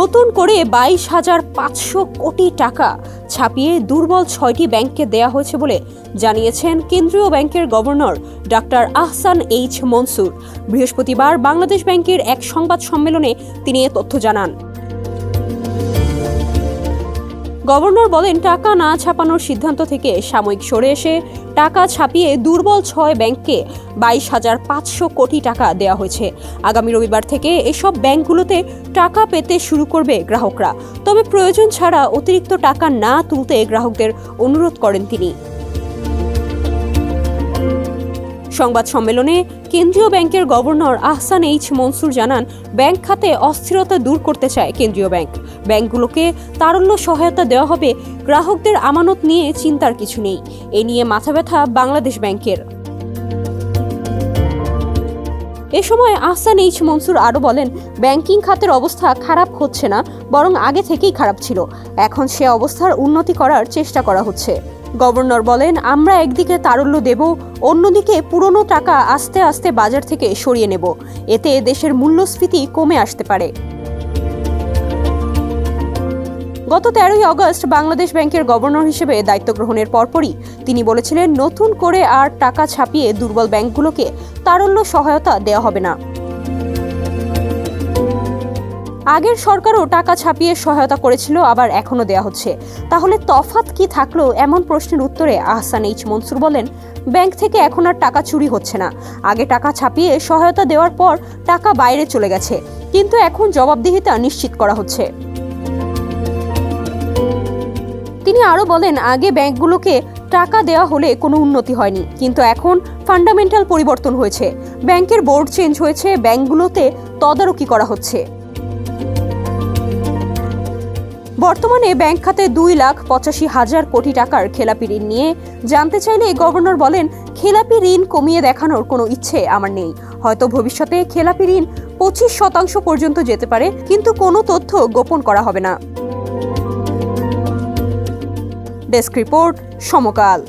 নতুন করে 22,500 কোটি টাকা ছাপিয়ে দুর্বল 6টি ব্যাংককে দেয়া হয়েছে বলে জানিয়েছেন কেন্দ্রীয় ব্যাংকের governor doctor Ahsan H Mansur. বৃহস্পতিবার বাংলাদেশ ব্যাংকের এক সংবাদ সম্মেলনে তিনি এ তথ্য জানান। গভর্নর বলেন, টাকা না ছাপানোর সিদ্ধান্ত থেকে সাময়িক সরে এসে টাকা ছাপিয়ে দুর্বল 6 ব্যাংককে 22,500 কোটি টাকা দেওয়া হয়েছে। আগামী রবিবার থেকে এসব ব্যাংকগুলোতে টাকা পেতে শুরু করবে গ্রাহকরা, তবে প্রয়োজন ছাড়া অতিরিক্ত টাকা না তুলতে গ্রাহকদের অনুরোধ করেন তিনি। সংবাদ সম্মেলনে কেন্দ্রীয় ব্যাংকের গভর্নর আহসান এইচ মনসুর জানান, ব্যাংক খাতে অস্থিরতা দূর করতে চায় কেন্দ্রীয় ব্যাংক। ব্যাংকগুলোকে তারল্য সহায়তা দেওয়া হবে, গ্রাহকদের আমানত নিয়ে চিন্তার কিছু নেই। এ নিয়ে মাথা ব্যথা বাংলাদেশ ব্যাংকের। এ সময় আহসান এইচ মনসুর আরও বলেন, ব্যাংকিং খাতের অবস্থা খারাপ হচ্ছে না, বরং আগে থেকেই খারাপ ছিল। এখন সে অবস্থার উন্নতি করার চেষ্টা করা হচ্ছে। গভর্নর বলেন, আমরা একদিকে তারল্য দেব, অন্যদিকে পুরনো টাকা আস্তে আস্তে বাজার থেকে সরিয়ে নেব। এতে দেশের মূল্যস্ফীতি কমে আসতে পারে। গত 13ই আগস্ট বাংলাদেশ ব্যাংকের গভর্নর হিসেবে দায়িত্ব গ্রহণের পরপরই তিনি বলেছিলেন, নতুন করে আর টাকা ছাপিয়ে দুর্বল ব্যাংকগুলোকে তারল্য সহায়তা দেওয়া হবে না। আগের সরকারও টাকা ছাপিয়ে সহায়তা করেছিল, আবার এখনো দেয়া হচ্ছে। তাহলে তফাৎ কি থাকলো? এমন প্রশ্নের উত্তরে আহসান এইচ মনসুর বলেন, ব্যাংক থেকে এখন আর টাকা চুরি হচ্ছে না। আগে টাকা ছাপিয়ে সহায়তা দেওয়ার পর টাকা বাইরে চলে গেছে, কিন্তু এখন জবাবদিহিতা নিশ্চিত করা হচ্ছে। তিনি আরও বলেন, আগে ব্যাংকগুলোকে টাকা দেওয়া হলে কোনো উন্নতি হয়নি, কিন্তু এখন ফান্ডামেন্টাল পরিবর্তন হয়েছে। ব্যাংকের বোর্ড চেঞ্জ হয়েছে, ব্যাংকগুলোতে তদারকি করা হচ্ছে। বর্তমানে ব্যাংক খাতে 2,85,000 কোটি টাকার খেলাপি ঋণ নিয়ে জানতে চাইলে গভর্নর বলেন, খেলাপি ঋণ কমিয়ে দেখানোর কোনো ইচ্ছে আমার নেই। হয়তো ভবিষ্যতে খেলাপি ঋণ 25% পর্যন্ত যেতে পারে, কিন্তু কোনো তথ্য গোপন করা হবে না। ডেস্ক রিপোর্ট, সমকাল।